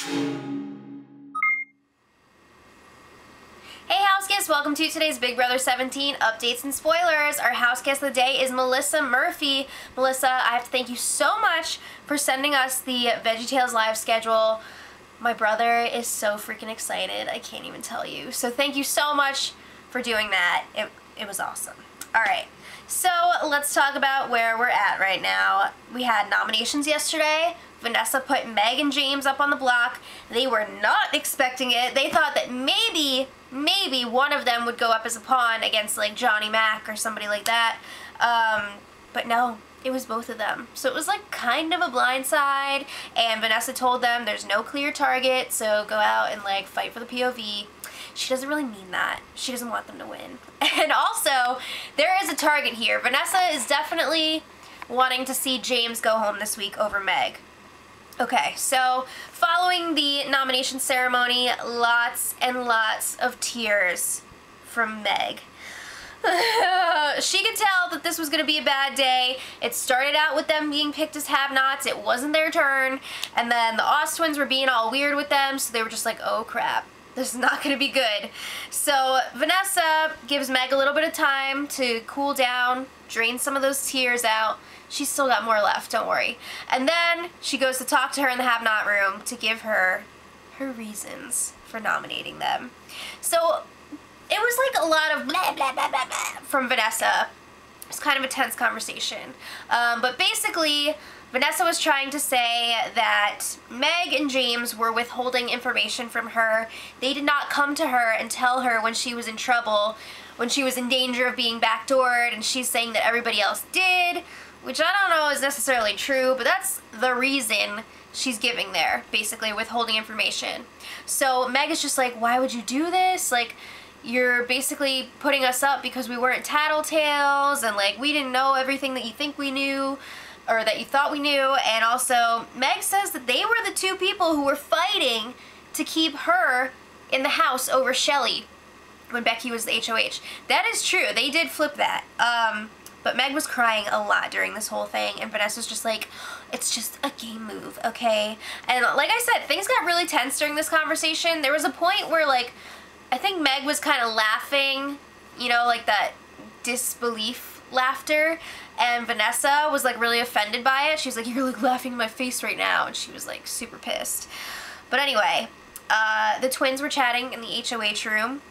Hey house guests, welcome to today's Big Brother 17 updates and spoilers. Our house guest of the day is Melissa Murphy. Melissa, I have to thank you so much for sending us the VeggieTales live schedule. My brother is so freaking excited, I can't even tell you. So thank you so much for doing that. It was awesome. Alright, so let's talk about where we're at right now. We had nominations yesterday. Vanessa put Meg and James up on the block. They were not expecting it. They thought that maybe one of them would go up as a pawn against like Johnny Mac or somebody like that. But no, it was both of them. So it was like kind of a blindside, and Vanessa told them there's no clear target, so go out and like fight for the POV. She doesn't really mean that. She doesn't want them to win. And also, there is a target here. Vanessa is definitely wanting to see James go home this week over Meg. Okay, so following the nomination ceremony, lots and lots of tears from Meg. She could tell that this was going to be a bad day. It started out with them being picked as have-nots. It wasn't their turn. And then the Oz twins were being all weird with them, so they were just like, oh crap, this is not going to be good. So Vanessa gives Meg a little bit of time to cool down, drain some of those tears out. She's still got more left, don't worry. And then she goes to talk to her in the have-not room to give her her reasons for nominating them. So it was like a lot of blah, blah, blah, blah, blah from Vanessa. It was kind of a tense conversation. But basically, Vanessa was trying to say that Meg and James were withholding information from her. They did not come to her and tell her when she was in trouble, when she was in danger of being backdoored, and she's saying that everybody else did. Which I don't know is necessarily true, but that's the reason she's giving there, basically withholding information. So Meg is just like, why would you do this? Like, you're basically putting us up because we weren't tattletales, and like we didn't know everything that you think we knew, or that you thought we knew. And also, Meg says that they were the two people who were fighting to keep her in the house over Shelly when Becky was the HOH. That is true. They did flip that. But Meg was crying a lot during this whole thing, and Vanessa's just like, it's just a game move, okay? And like I said, things got really tense during this conversation. There was a point where, like, I think Meg was kind of laughing, you know, like that disbelief laughter, and Vanessa was like really offended by it. She was like, you're like laughing in my face right now, and she was like super pissed. But anyway, the twins were chatting in the HOH room,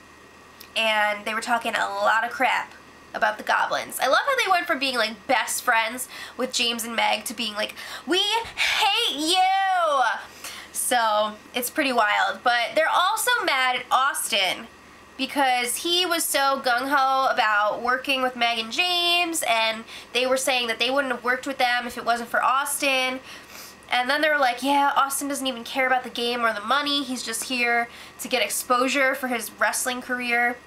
and they were talking a lot of crap about the goblins. I love how they went from being like best friends with James and Meg to being like, we hate you! So it's pretty wild. But they're also mad at Austin because he was so gung-ho about working with Meg and James, and they were saying that they wouldn't have worked with them if it wasn't for Austin. And then they were like, yeah, Austin doesn't even care about the game or the money. He's just here to get exposure for his wrestling career.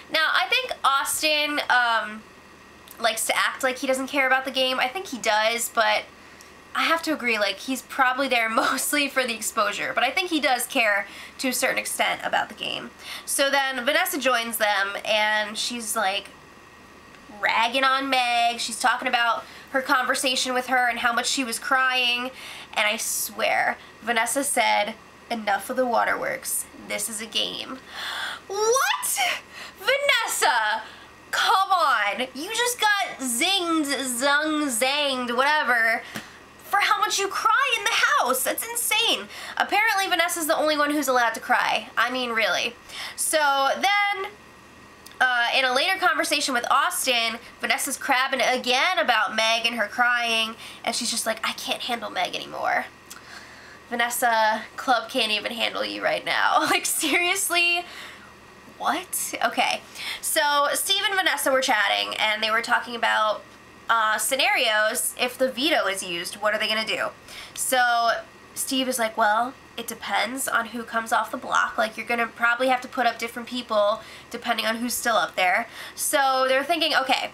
Now, I think Austin likes to act like he doesn't care about the game. I think he does, but I have to agree, like, he's probably there mostly for the exposure. But I think he does care to a certain extent about the game. So then Vanessa joins them, and she's, like, ragging on Meg. She's talking about her conversation with her and how much she was crying. And I swear, Vanessa said, enough of the waterworks. This is a game. What? Vanessa, come on. You just got zinged, zung, zanged, whatever, for how much you cry in the house. That's insane. Apparently Vanessa's the only one who's allowed to cry. I mean, really. So then, in a later conversation with Austin, Vanessa's crabbing again about Meg and her crying, and she's just like, I can't handle Meg anymore. Vanessa, club can't even handle you right now. Like, seriously? What? Okay. So Steve and Vanessa were chatting, and they were talking about scenarios. If the veto is used, what are they going to do? So Steve is like, well, it depends on who comes off the block. Like, you're going to probably have to put up different people depending on who's still up there. So they're thinking, okay,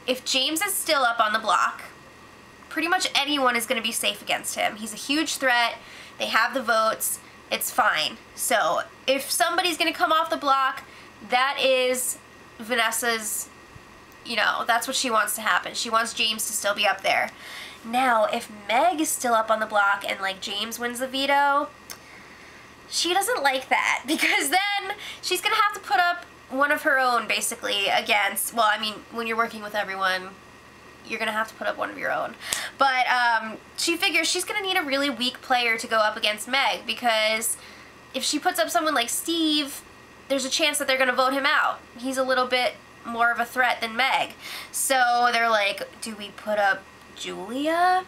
if James is still up on the block, pretty much anyone is going to be safe against him. He's a huge threat. They have the votes. It's fine. So if somebody's going to come off the block, that is Vanessa's, you know, that's what she wants to happen. She wants James to still be up there. Now, if Meg is still up on the block and, like, James wins the veto, she doesn't like that, because then she's gonna have to put up one of her own, basically, against, well, I mean, when you're working with everyone, you're gonna have to put up one of your own. But she figures she's gonna need a really weak player to go up against Meg, because if she puts up someone like Steve, there's a chance that they're gonna vote him out. He's a little bit more of a threat than Meg. So they're like, do we put up Julia?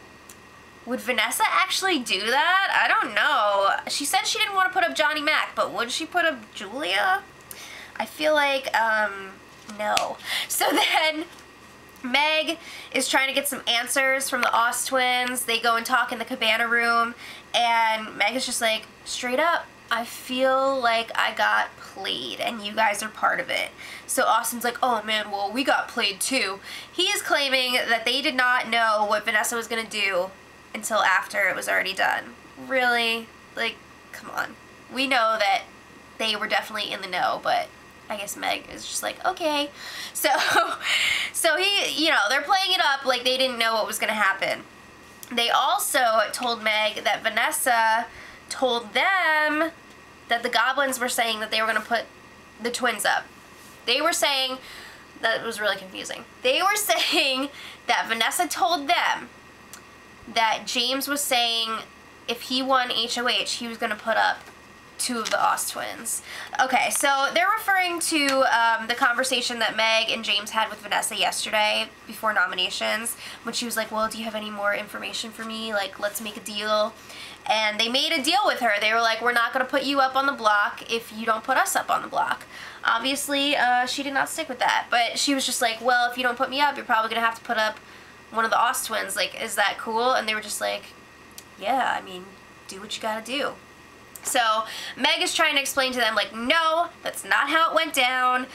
Would Vanessa actually do that? I don't know. She said she didn't want to put up Johnny Mac, but would she put up Julia? I feel like, no. So then Meg is trying to get some answers from the Oz twins. They go and talk in the cabana room, and Meg is just like, straight up, I feel like I got played, and you guys are part of it. So Austin's like, oh man, well, we got played too. He is claiming that they did not know what Vanessa was gonna do until after it was already done. Really? Like, come on. We know that they were definitely in the know, but I guess Meg is just like, okay. So he, you know, they're playing it up like they didn't know what was gonna happen. They also told Meg that Vanessa told them that the goblins were saying that they were gonna put the twins up. They were saying, that was really confusing. They were saying that Vanessa told them that James was saying if he won HOH, he was gonna put up 2 of the Oz twins. Okay, so they're referring to the conversation that Meg and James had with Vanessa yesterday before nominations, when she was like, well, do you have any more information for me? Like, let's make a deal. And they made a deal with her. They were like, we're not going to put you up on the block if you don't put us up on the block. Obviously, she did not stick with that. But she was just like, well, if you don't put me up, you're probably going to have to put up one of the Oz twins. Like, is that cool? And they were just like, yeah, I mean, do what you got to do. So Meg is trying to explain to them, like, no, that's not how it went down.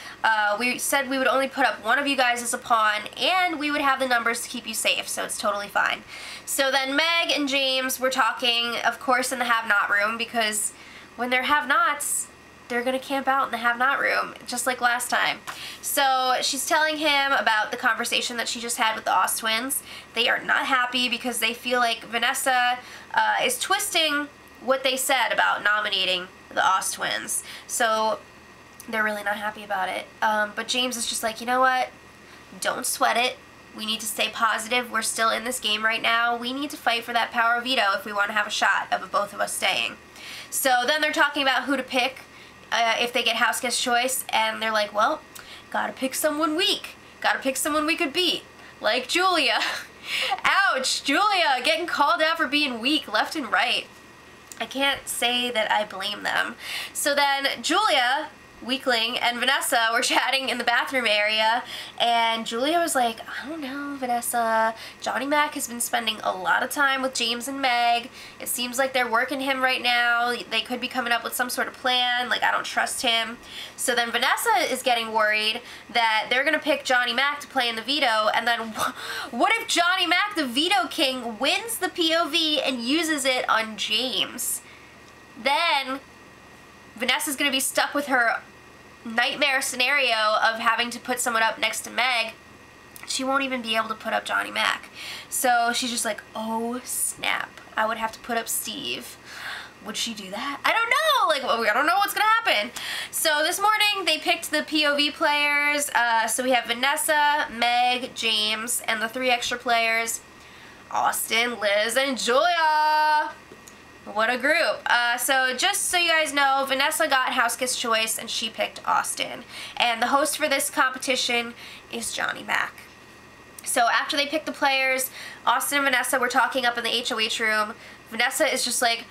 We said we would only put up one of you guys as a pawn, and we would have the numbers to keep you safe, so it's totally fine. So then Meg and James were talking, of course, in the have-not room, because when they're have-nots, they're going to camp out in the have-not room, just like last time. So she's telling him about the conversation that she just had with the Oz twins. They are not happy because they feel like Vanessa is twisting what they said about nominating the Oz twins. So they're really not happy about it. But James is just like, you know what? Don't sweat it. We need to stay positive. We're still in this game right now. We need to fight for that power of veto if we want to have a shot of both of us staying. So then they're talking about who to pick if they get house guest choice, and they're like, well, gotta pick someone weak. Gotta pick someone we could beat. Like Julia. Ouch, Julia getting called out for being weak left and right. I can't say that I blame them. So then Julia, weakling, and Vanessa were chatting in the bathroom area, and Julia was like, I don't know, Vanessa, Johnny Mac has been spending a lot of time with James and Meg. It seems like they're working him right now. They could be coming up with some sort of plan. Like, I don't trust him. So then Vanessa is getting worried that they're gonna pick Johnny Mac to play in the veto, and then what if Johnny Mac, the veto king, wins the POV and uses it on James? Then Vanessa's gonna be stuck with her nightmare scenario of having to put someone up next to Meg. She won't even be able to put up Johnny Mac. So she's just like, oh snap, I would have to put up Steve. Would she do that? I don't know. Like, I don't know what's gonna happen. So this morning they picked the POV players. So we have Vanessa, Meg, James, and the 3 extra players, Austin, Liz, and Julia. What a group. So just so you guys know, Vanessa got house guest choice and she picked Austin. And the host for this competition is Johnny Mac. So after they picked the players, Austin and Vanessa were talking up in the HOH room. Vanessa is just like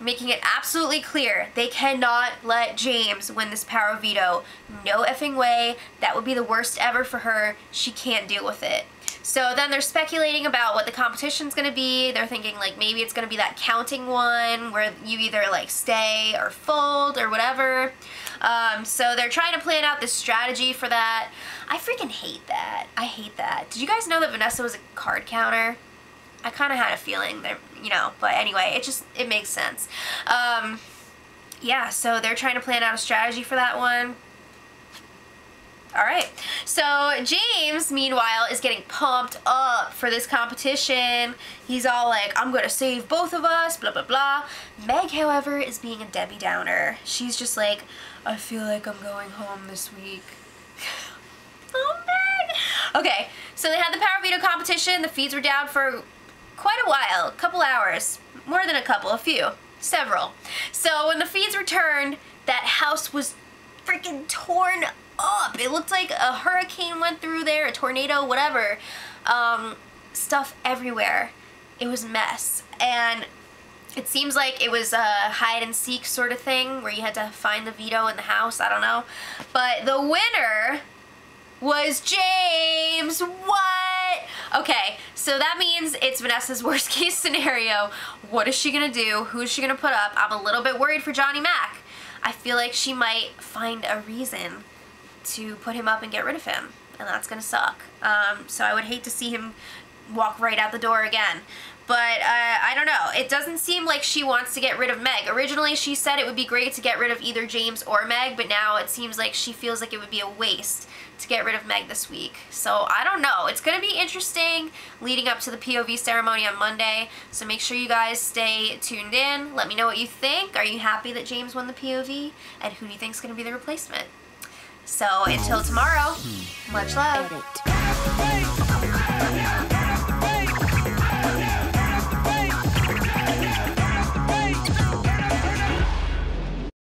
making it absolutely clear they cannot let James win this power of veto. No effing way. That would be the worst ever for her. She can't deal with it. So then they're speculating about what the competition's gonna be. They're thinking like maybe it's gonna be that counting one where you either like stay or fold or whatever. So they're trying to plan out this strategy for that. I freaking hate that. I hate that. Did you guys know that Vanessa was a card counter? I kind of had a feeling that, you know, but anyway, it makes sense. Yeah, so they're trying to plan out a strategy for that one. All right. So James, meanwhile, is getting pumped up for this competition. He's all like, I'm going to save both of us, blah, blah, blah. Meg, however, is being a Debbie Downer. She's just like, I feel like I'm going home this week. Oh, Meg. Okay, so they had the power veto competition. The feeds were down for quite a while, a couple hours. More than a couple, a few, several. So when the feeds returned, that house was freaking torn up. It looked like a hurricane went through there, a tornado, whatever. Stuff everywhere. It was a mess. And it seems like it was a hide and seek sort of thing where you had to find the veto in the house. I don't know. But the winner was James. What? Okay, so that means it's Vanessa's worst case scenario. What is she gonna do? Who is she gonna put up? I'm a little bit worried for Johnny Mac. I feel like she might find a reason to put him up and get rid of him, and that's gonna suck. So I would hate to see him walk right out the door again. But I don't know. It doesn't seem like she wants to get rid of Meg. Originally, she said it would be great to get rid of either James or Meg, but now it seems like she feels like it would be a waste to get rid of Meg this week. So I don't know. It's going to be interesting leading up to the POV ceremony on Monday. So make sure you guys stay tuned in. Let me know what you think. Are you happy that James won the POV? And who do you think is going to be the replacement? So until tomorrow, much love.